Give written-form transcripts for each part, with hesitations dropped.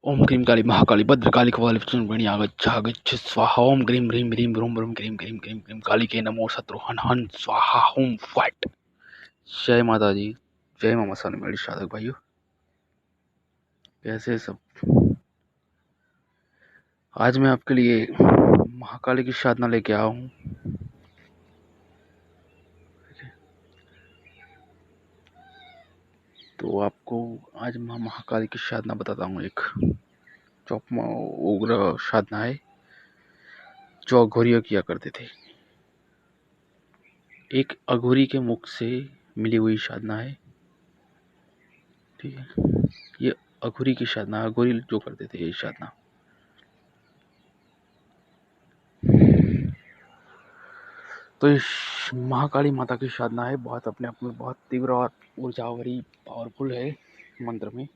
ओम क्रीं काली महाकाली भद्रकाली कपालिनी आगच्छ स्वाहा ओम ग्रीं ह्रीं ह्रीं ब्रूं ब्रूं क्रीं क्रीं क्रीं क्रीं कालिके नमो शत्रु हन हन स्वाहा ओम फट। जय माता जी, जय मामा सानी मेरी साधक भाइयों, कैसे सब। आज मैं आपके लिए महाकाली की साधना लेके आया हूँ। तो आपको आज मैं महाकाली की साधना बताता हूँ। एक चौपमा उग्र साधना है जो अघोरियों किया करते थे। एक अघोरी के मुख से मिली हुई साधना है, ठीक है। ये अघोरी की साधना, अघोरी जो करते थे ये साधना। तो इस महाकाली माता की साधना है, बहुत अपने आप में बहुत तीव्र और ऊर्जा भरी पावरफुल है मंत्र में।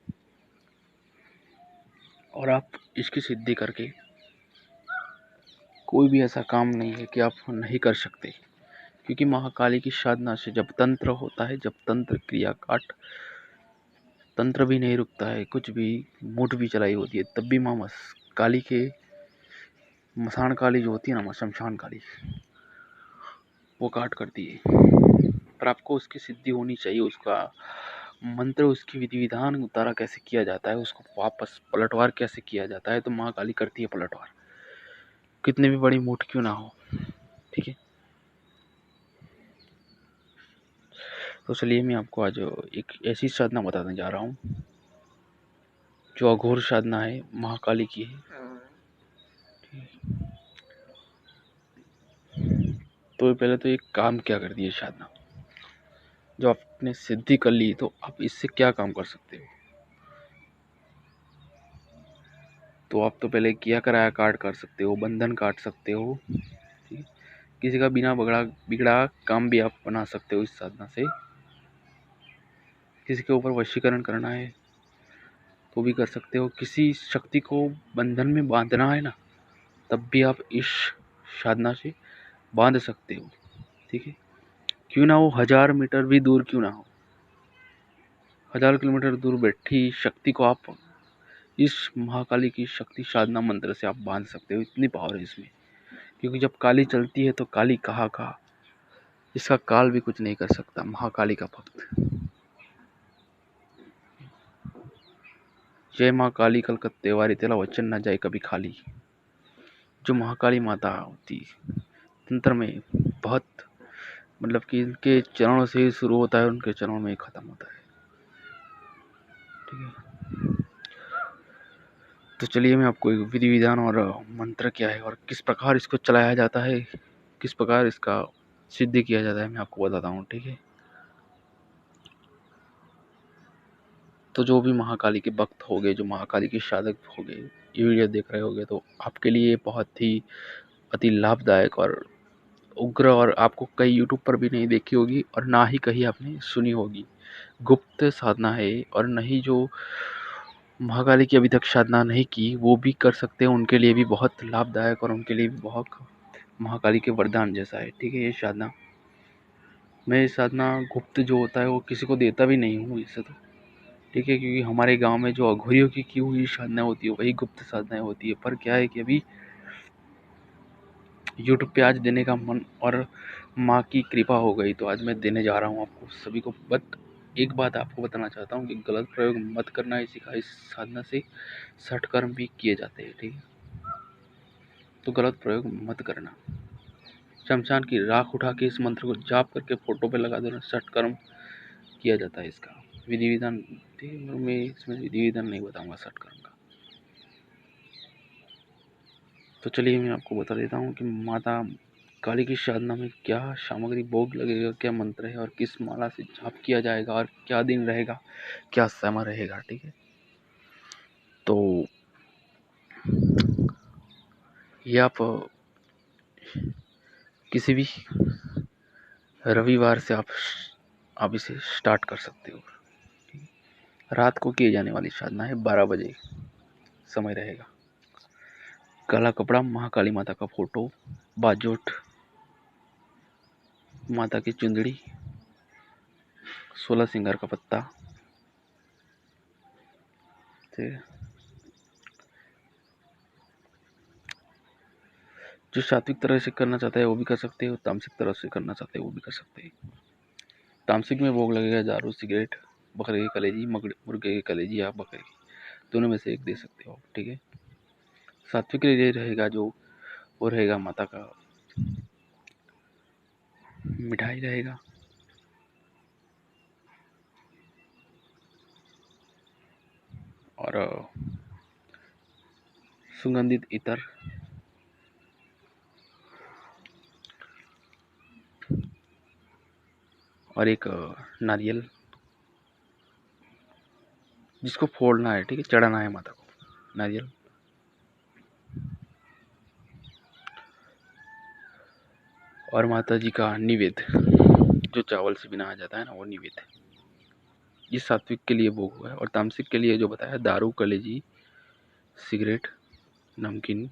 और आप इसकी सिद्धि करके कोई भी ऐसा काम नहीं है कि आप नहीं कर सकते, क्योंकि महाकाली की साधना से जब तंत्र होता है, जब तंत्र क्रिया काट, तंत्र भी नहीं रुकता है, कुछ भी मुठ भी चलाई होती है, तब भी माँ काली के मसान काली जो होती है ना, शमशान काली, वो काट करती है। पर आपको उसकी सिद्धि होनी चाहिए, उसका मंत्र, उसकी विधि विधान उतारा कैसे किया जाता है, उसको वापस पलटवार कैसे किया जाता है, तो माँ काली करती है पलटवार, कितने भी बड़ी मुठ क्यों ना हो, ठीक है। तो चलिए मैं आपको आज एक ऐसी साधना बताने जा रहा हूँ जो अघोर साधना है, महाकाली की है। तो पहले तो एक काम क्या करती है साधना, जो आपने सिद्धि कर ली तो आप इससे क्या काम कर सकते हो। तो आप तो पहले किया कराया काट कर सकते हो, बंधन काट सकते हो, ठीक है? किसी का बिना बिगड़ा काम भी आप बना सकते हो इस साधना से। किसी के ऊपर वशीकरण करना है तो भी कर सकते हो। किसी शक्ति को बंधन में बांधना है ना, तब भी आप इस साधना से बांध सकते हो, ठीक है। क्यों ना वो 1000 मीटर भी दूर क्यों ना हो, 1000 किलोमीटर दूर बैठी शक्ति को आप इस महाकाली की शक्ति साधना मंत्र से आप बांध सकते हो। इतनी पावर है इसमें, क्योंकि जब काली चलती है तो काली कहाँ का, इसका काल भी कुछ नहीं कर सकता महाकाली का भक्त। जय माँ काली कलकत्ते वारी, तेरा वचन न जाए कभी खाली। जो महाकाली माता होती तंत्र में बहुत, मतलब कि इनके चरणों से ही शुरू होता है, उनके चरणों में ही खत्म होता है, ठीक है। तो चलिए मैं आपको एक विधि विधान और मंत्र क्या है और किस प्रकार इसको चलाया जाता है, किस प्रकार इसका सिद्ध किया जाता है, मैं आपको बताता हूँ, ठीक है। तो जो भी महाकाली के भक्त हो गए, जो महाकाली के साधक हो गए, ये वीडियो देख रहे होंगे, तो आपके लिए बहुत ही अति लाभदायक और उग्र, और आपको कहीं यूट्यूब पर भी नहीं देखी होगी और ना ही कहीं आपने सुनी होगी, गुप्त साधना है। और नहीं जो महाकाली की अभी तक साधना नहीं की वो भी कर सकते हैं, उनके लिए भी बहुत लाभदायक और उनके लिए भी बहुत महाकाली के वरदान जैसा है, ठीक है। ये साधना, मैं ये साधना गुप्त जो होता है वो किसी को देता भी नहीं हूँ इससे, तो ठीक है, क्योंकि हमारे गांव में जो अघोरियों की हुई साधना होती है वही गुप्त साधनाएं होती है। पर क्या है कि अभी यूट्यूब पे आज देने का मन और माँ की कृपा हो गई, तो आज मैं देने जा रहा हूँ आपको सभी को। बट एक बात आपको बताना चाहता हूँ कि गलत प्रयोग मत करना है इसी का। इस साधना से सठ कर्म भी किए जाते हैं, ठीक है, तो गलत प्रयोग मत करना। शमशान की राख उठा के इस मंत्र को जाप करके फोटो पे लगा देना, सठ कर्म किया जाता है इसका विधि विधान, ठीक है। मैं इसमें विधि विधान नहीं बताऊंगा सठ कर्म का। तो चलिए मैं आपको बता देता हूँ कि माता काली की साधना में क्या सामग्री भोग लगेगा, क्या मंत्र है और किस माला से जाप किया जाएगा और क्या दिन रहेगा, क्या समय रहेगा, ठीक है। तो ये आप किसी भी रविवार से आप इसे स्टार्ट कर सकते हो। रात को किए जाने वाली साधना है, 12 बजे समय रहेगा। काला कपड़ा, महाकाली माता का फोटो, बाजोट, माता की चुंदड़ी, 16 सिंगार का पत्ता, ठीक है। जो सात्विक तरह से करना चाहता है वो भी कर सकते हो, तामसिक तरह से करना चाहते हैं वो भी कर सकते हैं। तामसिक में भोग लगेगा दारू, सिगरेट, बकरे की कलेजी, मुर्गे की कलेजी या बकरे की, दोनों में से एक दे सकते हो, ठीक है। सात्विक के लिए रहेगा जो वो रहेगा माता का मिठाई रहेगा, और सुगंधित इत्र, और एक नारियल जिसको फोड़ना है, ठीक है, चढ़ाना है माता को नारियल। और माता जी का निवेद्य जो चावल से बनाया जाता है ना, वो निवेद्य ये सात्विक के लिए भोग हुआ है। और तामसिक के लिए जो बताया दारू, कलेजी, सिगरेट, नमकीन,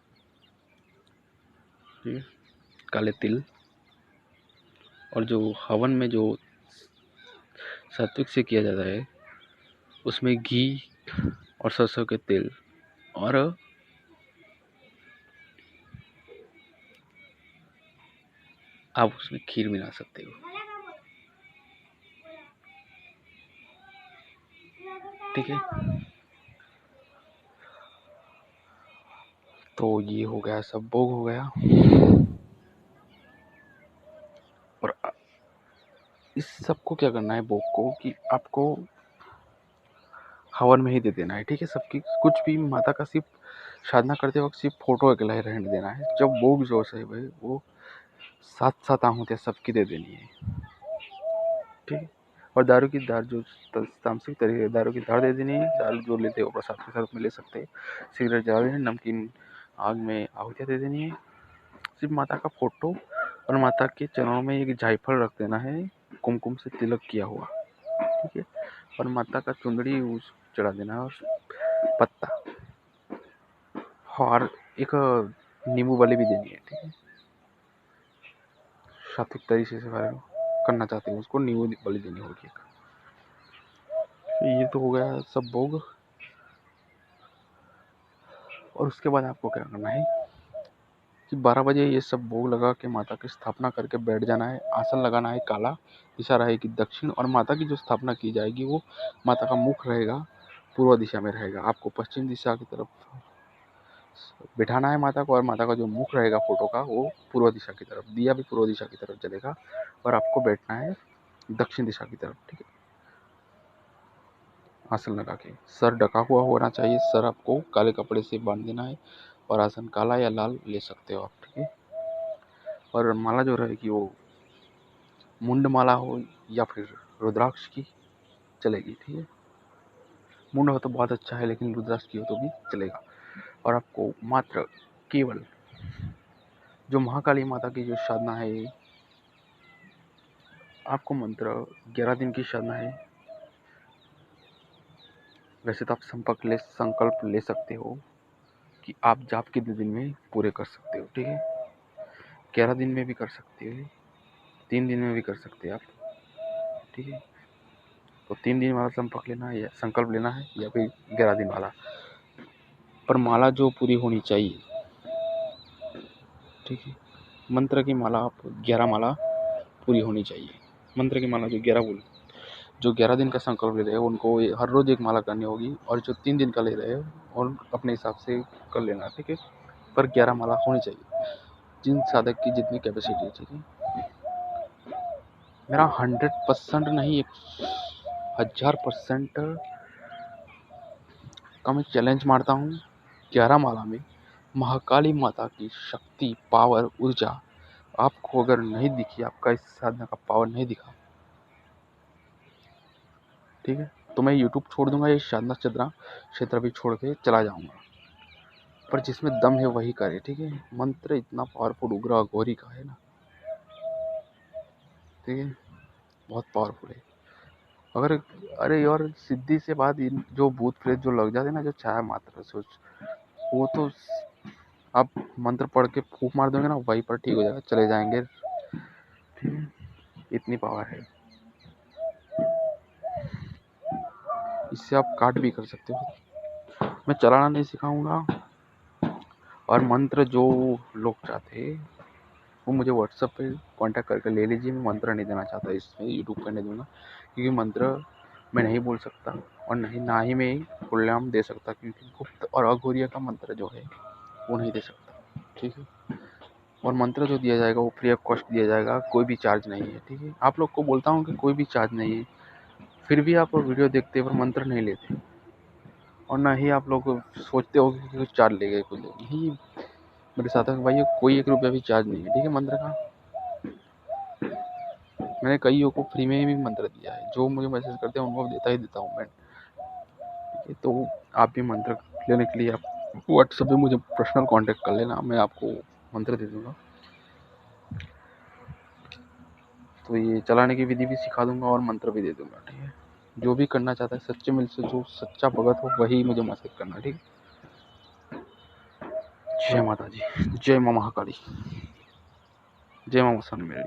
काले तिल, और जो हवन में जो सात्विक से किया जाता है उसमें घी और सरसों के तेल, और आप उसमें खीर मिला सकते हो, ठीक है। तो ये हो गया, सब भोग हो गया। और इस सबको क्या करना है, भोग को, कि आपको हवन में ही दे देना है, ठीक है। सबकी कुछ भी माता का सिर्फ साधना करते वक्त सिर्फ फोटो अकेला ही रहने देना है। जब भोग जो है भाई वो 7-7 आहुतियाँ सबकी दे देनी है, ठीक है। और दारू की दार जो तामसिक तरीके दारू की दार दे देनी है। दारू जो लेते हो प्रसाद के साथ में ले सकते हैं। सिगरेट जला देनी, नमकीन आग में आहुतियाँ दे देनी है। सिर्फ माता का फोटो और माता के चरणों में एक जायफल रख देना है, कुमकुम से तिलक किया हुआ, ठीक है। और माता का चुंदड़ी उस चढ़ा देना है, और पत्ता, और एक नींबू वाली भी देनी है, ठीक है। सात्विक तरीके से करना चाहते हैं उसको नींबू वाली देनी होगी। ये तो हो गया सब भोग। और उसके बाद आपको क्या करना है कि 12 बजे ये सब भोग लगा के माता की स्थापना करके बैठ जाना है। आसन लगाना है काला, दिशा रहेगी दक्षिण, और माता की जो स्थापना की जाएगी वो माता का मुख रहेगा पूर्व दिशा में रहेगा। आपको पश्चिम दिशा की तरफ बिठाना है माता को, और माता का जो मुख रहेगा फोटो का वो पूर्व दिशा की तरफ, दिया भी पूर्व दिशा की तरफ जलेगा, और आपको बैठना है दक्षिण दिशा की तरफ, ठीक है। आसन लगा के सर ढका हुआ होना चाहिए, सर आपको काले कपड़े से बांध देना है, और आसन काला या लाल ले सकते हो आप, ठीक है। और माला जो रहेगी वो मुंड माला हो या फिर रुद्राक्ष की चलेगी, ठीक है। मुंड हो तो बहुत अच्छा है, लेकिन रुद्राक्ष की हो तो भी चलेगा। और आपको मात्र केवल जो महाकाली माता की जो साधना है, आपको मंत्र 11 दिन की साधना है। वैसे तो आप संकल्प ले सकते हो कि आप जाप के 2 दिन में पूरे कर सकते हो, ठीक है। 11 दिन में भी कर सकते हो, 3 दिन में भी कर सकते हैं आप, ठीक है। तो 3 दिन वाला संकल्प लेना है, या फिर 11 दिन वाला, पर माला जो पूरी होनी चाहिए, ठीक है। मंत्र की माला आप 11 माला पूरी होनी चाहिए। मंत्र की माला जो 11 दिन का संकल्प ले रहे हैं उनको हर रोज एक माला करनी होगी, और जो 3 दिन का ले रहे हैं और अपने हिसाब से कर लेना, ठीक है। पर 11 माला होनी चाहिए, जिन साधक की जितनी कैपेसिटी है, ठीक है। मेरा 100% नहीं, 1000% का मैं चैलेंज मारता हूँ। 11 माला में महाकाली माता की शक्ति, पावर, ऊर्जा आपको अगर नहीं दिखी, आपका इस साधना का पावर नहीं दिखा, ठीक है, तो मैं यूट्यूब छोड़ दूंगा, ये साधना क्षेत्र भी छोड़ के चला जाऊंगा। पर जिसमें दम है वही करे, ठीक है। मंत्र इतना पावरफुल उग्र अघोरी का है ना, ठीक है, बहुत पावरफुल है। अगर अरे और सिद्धि से बाद इन जो भूत प्रेत जो लग जाते ना, जो छाया मात्र सोच, वो तो आप मंत्र पढ़ के फूंक मार दोगे ना, वहीं पर ठीक हो जाएगा, चले जाएंगे, ठीक है। इतनी पावर है, इससे आप काट भी कर सकते हो। मैं चलाना नहीं सिखाऊंगा, और मंत्र जो लोग चाहते वो मुझे व्हाट्सएप पे कांटेक्ट करके ले लीजिए। मैं मंत्र नहीं देना चाहता इसमें, यूट्यूब पे नहीं दूंगा, क्योंकि मंत्र मैं नहीं बोल सकता और ना ही मैं खुलेआम दे सकता, क्योंकि गुप्त और अघोरिया का मंत्र जो है वो नहीं दे सकता, ठीक है। और मंत्र जो दिया जाएगा वो फ्री ऑफ कॉस्ट दिया जाएगा, कोई भी चार्ज नहीं है, ठीक है। आप लोग को बोलता हूँ कि कोई भी चार्ज नहीं है, फिर भी आप वीडियो देखते पर मंत्र नहीं लेते, और ना ही आप लोग सोचते हो कि कुछ चार्ज ले गए, कुछ यही मेरे साथ है भाई। कोई 1 रुपया भी चार्ज नहीं है, ठीक है। मंत्र का मैंने कईयों को फ्री में भी मंत्र दिया है, जो मुझे मैसेज करते हैं उनको देता ही देता हूँ मैं, ठीक है। तो आप भी मंत्र लेने के लिए आप व्हाट्सएप पे मुझे पर्सनल कांटेक्ट कर लेना, मैं आपको मंत्र दे दूंगा। तो ये चलाने की विधि भी सिखा दूंगा और मंत्र भी दे दूंगा, ठीक है। जो भी करना चाहता है सच्चे मिल से, जो सच्चा भगत हो वही मुझे मैसेज करना, ठीक है। जय माता जी, जय माँ महाकाली, जय माँ वसंत मेरी।